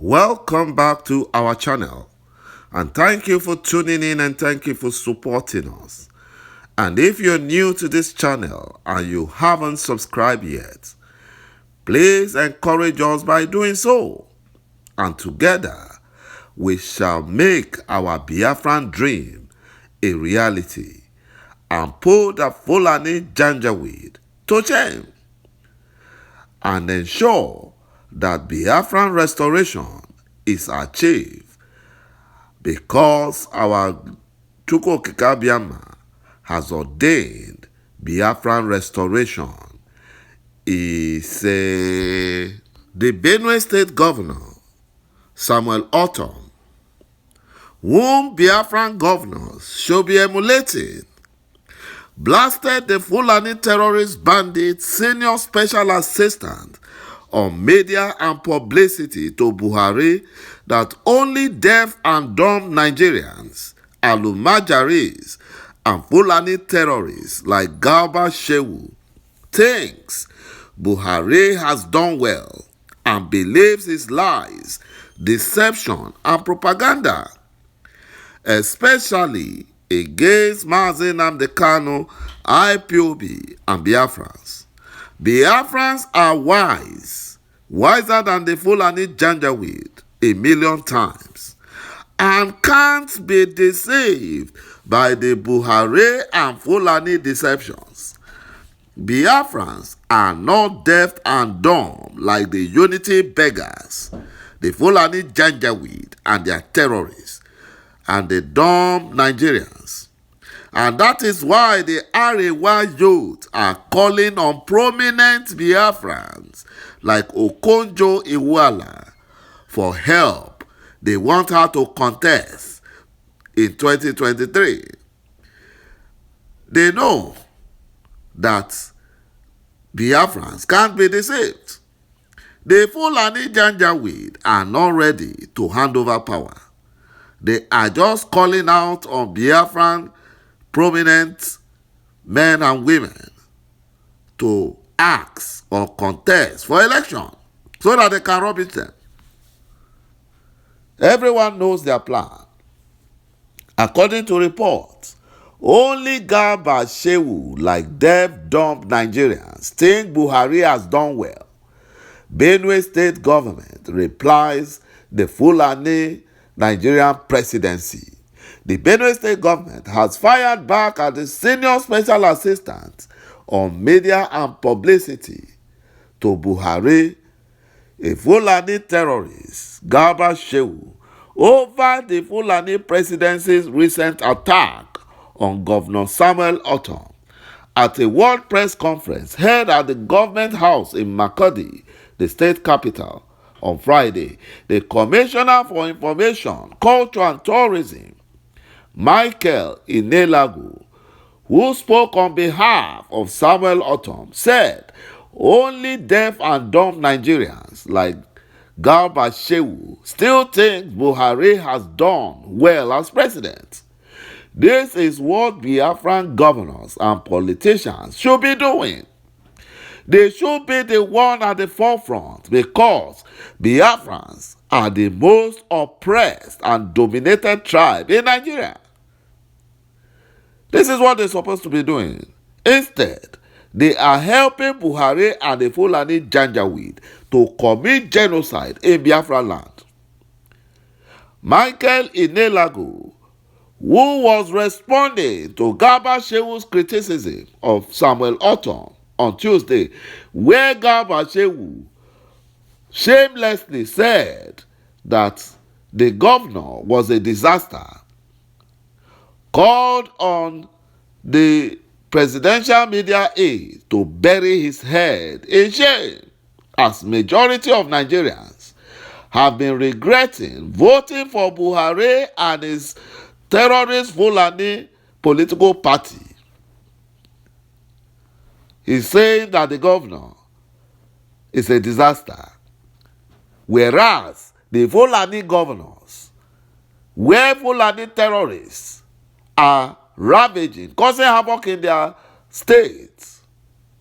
Welcome back to our channel, and thank you for tuning in and thank you for supporting us. And if you're new to this channel and you haven't subscribed yet, please encourage us by doing so, and together we shall make our Biafran dream a reality and put the Fulani Janjaweed to shame and ensure that Biafran restoration is achieved, because our ÇHŻ has ordained Biafran restoration. The Benue State Governor, Samuel Ortom, whom Biafran governors should be emulating, blasted the Fulani terrorist bandit senior special assistant on media and publicity to Buhari that only deaf and dumb Nigerians, Alumajaris, and Fulani terrorists like ԳARBA thinks Buhari has done well and believes his lies, deception, and propaganda, especially against Mazi Nnamdi Kanu, IPOB, and Biafrans. Biafrans are wise, wiser than the Fulani Janjaweed 1,000,000 times, and can't be deceived by the Buhari and Fulani deceptions. Biafrans are not deaf and dumb like the unity beggars, the Fulani Janjaweed and their terrorists, and the dumb Nigerians. And that is why the Arewa youth are calling on prominent Biafrans like Okonjo-Iweala for help. They want her to contest in 2023. They know that Biafrans can't be deceived. The Fulani Janjaweed are not ready to hand over power. They are just calling out on Biafran prominent men and women to ask or contest for election so that they can rubbish them. Everyone knows their plan. According to reports, only SHEHU, like deaf, dumb Nigerians, think Buhari has done well. Benue State government replies the Fulani Nigerian presidency. The Benue State government has fired back at the senior special assistant on media and publicity to Buhari, a Fulani terrorist, SHEHU, over the Fulani presidency's recent attack on Governor Samuel Ortom at a World Press Conference held at the government house in Makurdi, the state capital, on Friday. The Commissioner for Information, Culture and Tourism, µIKÈ, who spoke on behalf of Samuel Ortom, said only deaf and dumb Nigerians like SHEHU still think Buhari has done well as president. This is what Biafran governors and politicians should be doing. They should be the one at the forefront, because Biafrans are the most oppressed and dominated tribe in Nigeria. This is what they're supposed to be doing. Instead, they are helping Buhari and the Fulani Janjaweed to commit genocide in Biafra land. µIKÈ, who was responding to SHEHU's criticism of Samuel Ortom on Tuesday, where SHEHU shamelessly said that the governor was a disaster, called on the presidential media aide to bury his head in shame, as majority of Nigerians have been regretting voting for Buhari and his terrorist Fulani political party. He's saying that the governor is a disaster, whereas the Fulani governors, where Fulani terrorists are ravaging, causing havoc in their states,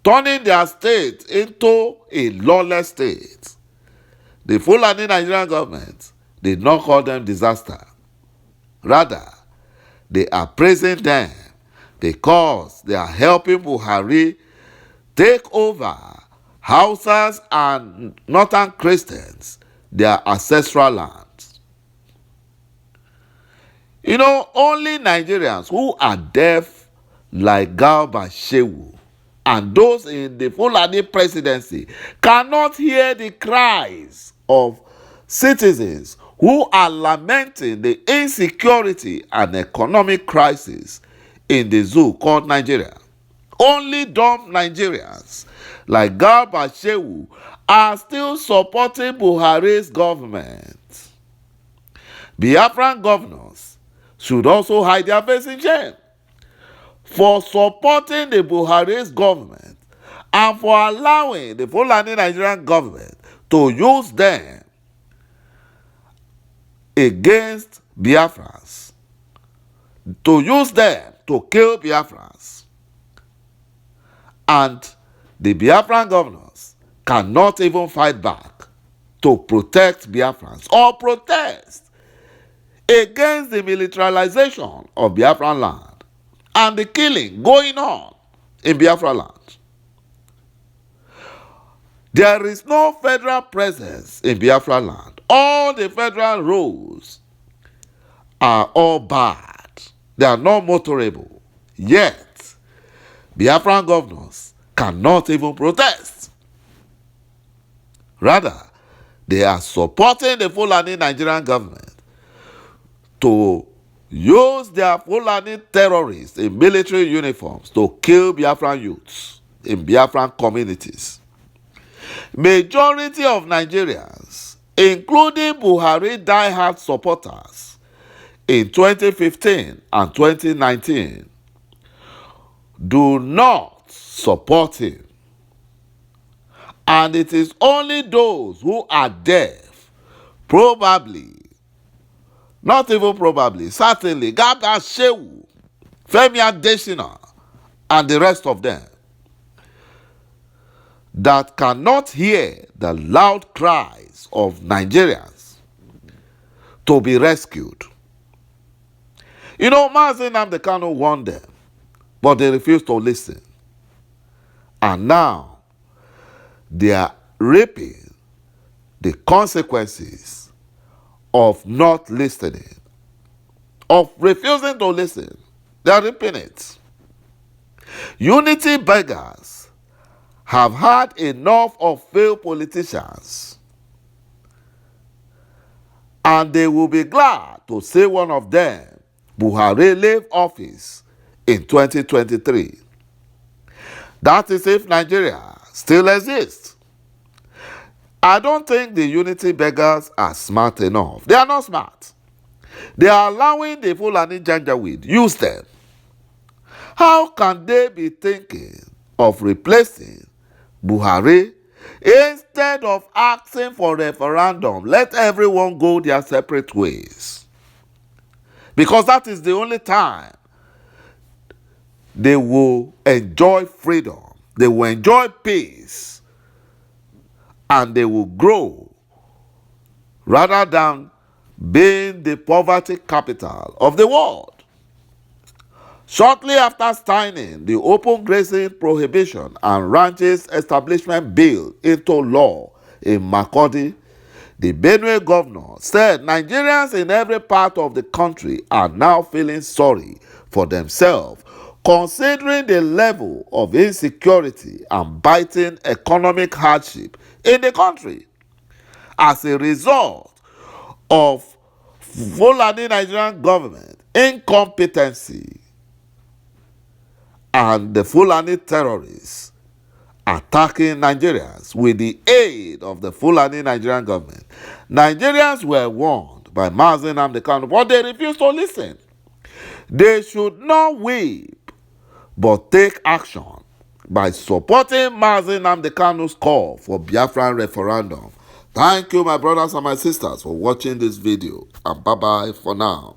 turning their state into a lawless state, the Fulani Nigerian government did not call them disaster. Rather, they are praising them because they are helping Buhari take over Hausas and Northern Christians, their ancestral lands. You know, only Nigerians who are deaf like ৄKØ and those in the Fulani presidency cannot hear the cries of citizens who are lamenting the insecurity and economic crisis in the zoo called Nigeria. Only dumb Nigerians like ₦RNT are still supporting Buhari's government. Biafran governors should also hide their face in shame for supporting the Buhari's government and for allowing the Fulani Nigerian government to use them against Biafrans, to use them to kill Biafrans. And the Biafran governors cannot even fight back to protect Biafrans or protest against the militarization of Biafran land and the killing going on in Biafra land. There is no federal presence in Biafra land. All the federal roads are all bad. They are not motorable. Yet, Biafran governors cannot even protest. Rather, they are supporting the Fulani Nigerian government to use their Fulani terrorists in military uniforms to kill Biafran youths in Biafran communities. Majority of Nigerians, including Buhari die-hard supporters in 2015 and 2019, do not support him. And it is only those who are deaf, probably, not even probably, certainly, ₦RNT, Femi Adesina, and the rest of them, that cannot hear the loud cries of Nigerians to be rescued. You know, Mazi Nnamdi Kanu warned them, but they refused to listen. And now, they are reaping the consequences of not listening, of refusing to listen. They are reaping it. Unity beggars have had enough of failed politicians, and they will be glad to see one of them, Buhari, leave office in 2023. That is if Nigeria still exists. I don't think the unity beggars are smart enough. They are not smart. They are allowing the Fulani Janjaweed use them. How can they be thinking of replacing Buhari instead of asking for referendum? Let everyone go their separate ways. Because that is the only time they will enjoy freedom, they will enjoy peace, and they will grow rather than being the poverty capital of the world. Shortly after signing the open grazing prohibition and ranches establishment bill into law in Makurdi, the Benue governor said Nigerians in every part of the country are now feeling sorry for themselves, considering the level of insecurity and biting economic hardship in the country as a result of Fulani Nigerian government incompetency and the Fulani terrorists attacking Nigerians with the aid of the Fulani Nigerian government. Nigerians were warned by Mazi Nnamdi Kanu, but they refused to listen. They should not weep, but take action by supporting Mazi Nnamdi Kanu's call for Biafran referendum. Thank you, my brothers and my sisters, for watching this video, and bye-bye for now.